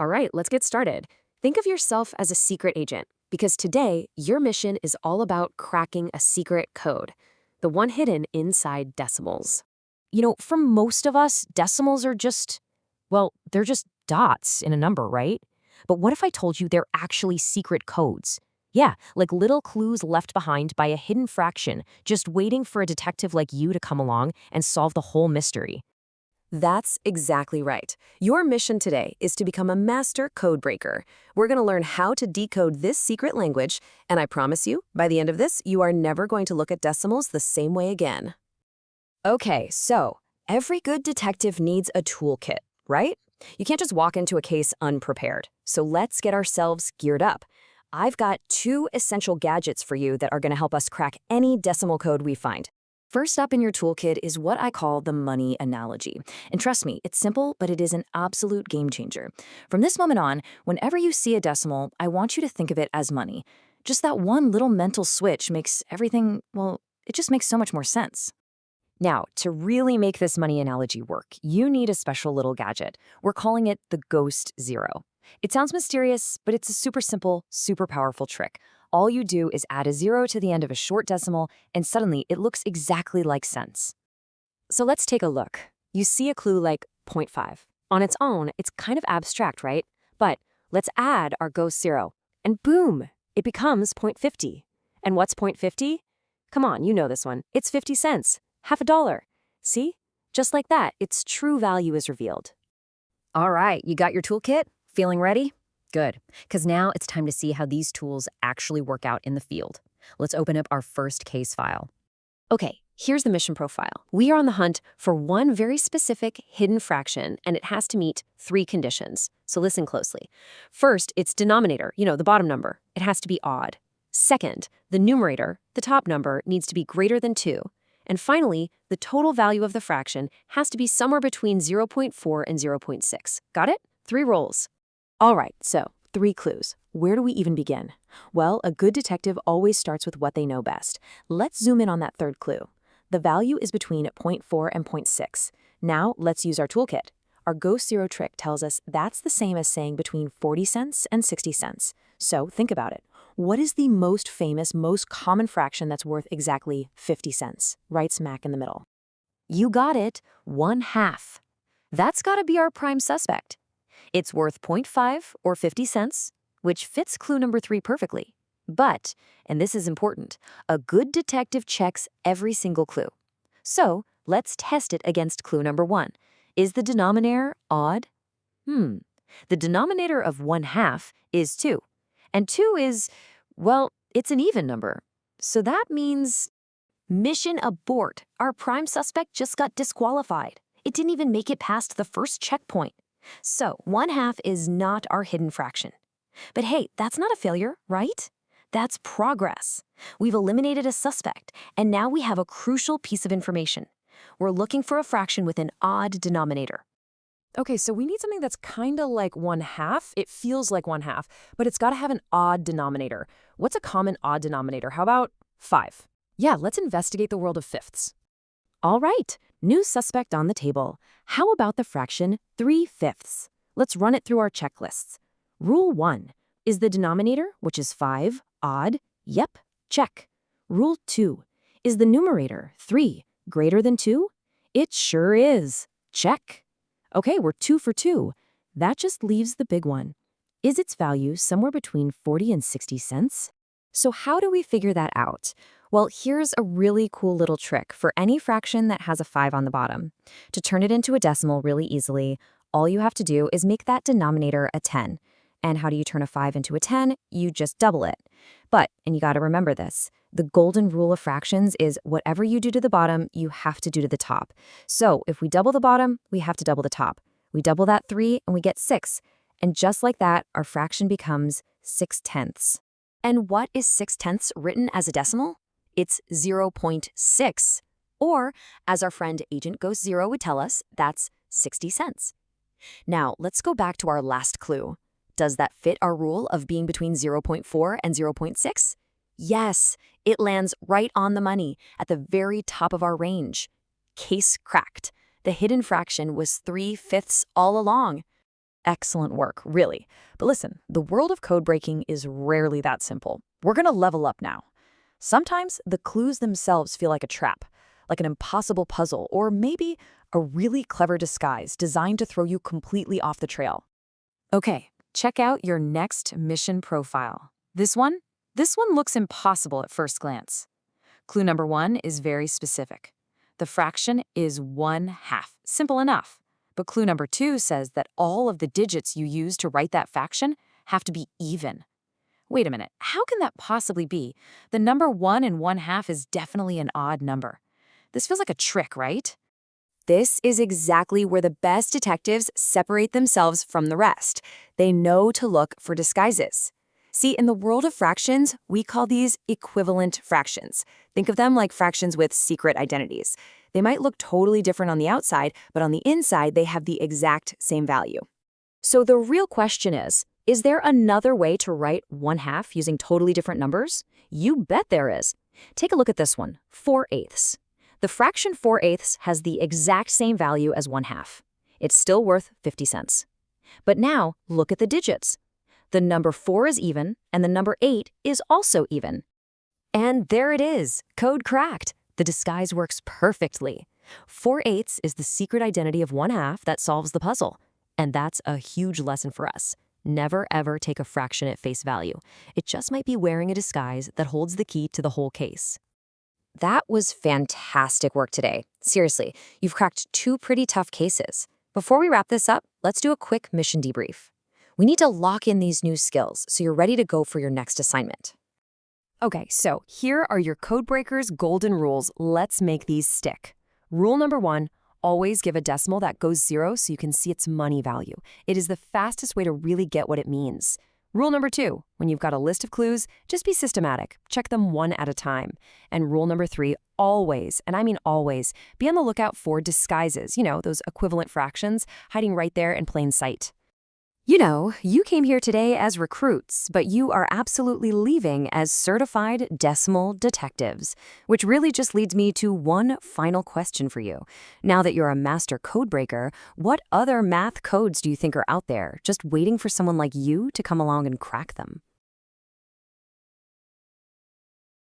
All right, let's get started. Think of yourself as a secret agent, because today your mission is all about cracking a secret code, the one hidden inside decimals. For most of us, decimals are they're just dots in a number, right? But what if I told you they're actually secret codes? Yeah, like little clues left behind by a hidden fraction, just waiting for a detective like you to come along and solve the whole mystery. That's exactly right. Your mission today is to become a master code breaker. We're going to learn how to decode this secret language, and I promise you, by the end of this, you are never going to look at decimals the same way again. Okay, so every good detective needs a toolkit, right? You can't just walk into a case unprepared. So let's get ourselves geared up. I've got two essential gadgets for you that are going to help us crack any decimal code we find. First up in your toolkit is what I call the money analogy. And trust me, it's simple, but it is an absolute game changer. From this moment on, whenever you see a decimal, I want you to think of it as money. Just that one little mental switch makes everything, it just makes so much more sense. Now, to really make this money analogy work, you need a special little gadget. We're calling it the Ghost Zero. It sounds mysterious, but it's a super simple, super powerful trick. All you do is add a zero to the end of a short decimal, and suddenly it looks exactly like cents. So let's take a look. You see a clue like zero point 0.5. On its own, it's kind of abstract, right? But let's add our Ghost Zero, and boom, it becomes 0.50. And what's 0.50? Come on, you know this one. It's 50 cents. Half a dollar. See? Just like that, its true value is revealed. All right, you got your toolkit? Feeling ready? Good, because now it's time to see how these tools actually work out in the field. Let's open up our first case file. Okay, here's the mission profile. We are on the hunt for one very specific hidden fraction, and it has to meet three conditions. So listen closely. First, its denominator, the bottom number. It has to be odd. Second, the numerator, the top number, needs to be greater than 2. And finally, the total value of the fraction has to be somewhere between 0.4 and 0.6. Got it? 3 rolls. All right, so 3 clues. Where do we even begin? Well, a good detective always starts with what they know best. Let's zoom in on that third clue. The value is between zero point 0.4 and 0.6. Now, let's use our toolkit. Our Ghost Zero trick tells us that's the same as saying between 40 cents and 60 cents. So think about it. What is the most famous, most common fraction that's worth exactly 50 cents? Right smack in the middle. You got it, 1/2. That's gotta be our prime suspect. It's worth 0.5 or 50 cents, which fits clue number 3 perfectly. But, and this is important, a good detective checks every single clue. So, let's test it against clue number 1. Is the denominator odd? The denominator of 1/2 is 2. And 2 is, it's an even number. So that means mission abort. Our prime suspect just got disqualified. It didn't even make it past the first checkpoint. So 1/2 is not our hidden fraction. But hey, that's not a failure, right? That's progress. We've eliminated a suspect, and now we have a crucial piece of information. We're looking for a fraction with an odd denominator. Okay, so we need something that's kind of like 1/2. It feels like 1/2, but it's got to have an odd denominator. What's a common odd denominator? How about 5? Yeah, let's investigate the world of fifths. All right, new suspect on the table. How about the fraction 3/5? Let's run it through our checklists. Rule 1. Is the denominator, which is 5, odd? Yep, check. Rule 2. Is the numerator, 3, greater than 2? It sure is. Check. Okay, we're 2 for 2. That just leaves the big one. Is its value somewhere between 40 and 60 cents? So how do we figure that out? Well, here's a really cool little trick for any fraction that has a 5 on the bottom. To turn it into a decimal really easily, all you have to do is make that denominator a 10. And how do you turn a 5 into a 10? You just double it. But, and you got to remember this, the golden rule of fractions is whatever you do to the bottom, you have to do to the top. So if we double the bottom, we have to double the top. We double that 3 and we get 6. And just like that, our fraction becomes 6/10. And what is 6/10 written as a decimal? It's 0.6. Or, as our friend Agent Ghost Zero would tell us, that's 60 cents. Now, let's go back to our last clue. Does that fit our rule of being between 0.4 and 0.6? Yes, it lands right on the money, at the very top of our range. Case cracked. The hidden fraction was 3/5 all along. Excellent work, really. But listen, the world of code breaking is rarely that simple. We're going to level up now. Sometimes the clues themselves feel like a trap, like an impossible puzzle, or maybe a really clever disguise designed to throw you completely off the trail. Okay, check out your next mission profile. This one? This one looks impossible at first glance. Clue number 1 is very specific. The fraction is 1/2. Simple enough. But clue number 2 says that all of the digits you use to write that fraction have to be even. Wait a minute, how can that possibly be? The number 1 and 1/2 is definitely an odd number. This feels like a trick, right? This is exactly where the best detectives separate themselves from the rest. They know to look for disguises. See, in the world of fractions, we call these equivalent fractions. Think of them like fractions with secret identities. They might look totally different on the outside, but on the inside, they have the exact same value. So the real question is there another way to write 1/2 using totally different numbers? You bet there is. Take a look at this one, 4/8. The fraction 4/8 has the exact same value as 1/2. It's still worth 50 cents. But now, look at the digits. The number 4 is even, and the number 8 is also even. And there it is, code cracked. The disguise works perfectly. 4/8 is the secret identity of 1/2 that solves the puzzle. And that's a huge lesson for us. Never ever take a fraction at face value. It just might be wearing a disguise that holds the key to the whole case. That was fantastic work today. Seriously, you've cracked 2 pretty tough cases. Before we wrap this up, let's do a quick mission debrief. We need to lock in these new skills so you're ready to go for your next assignment. Okay, so here are your Codebreakers golden rules. Let's make these stick. Rule number 1, always give a decimal that goes 0 so you can see its money value. It is the fastest way to really get what it means. Rule number 2, when you've got a list of clues, just be systematic. Check them one at a time. And rule number 3, always, and I mean always, be on the lookout for disguises, those equivalent fractions hiding right there in plain sight. You came here today as recruits, but you are absolutely leaving as certified decimal detectives, which really just leads me to one final question for you. Now that you're a master codebreaker, what other math codes do you think are out there, just waiting for someone like you to come along and crack them?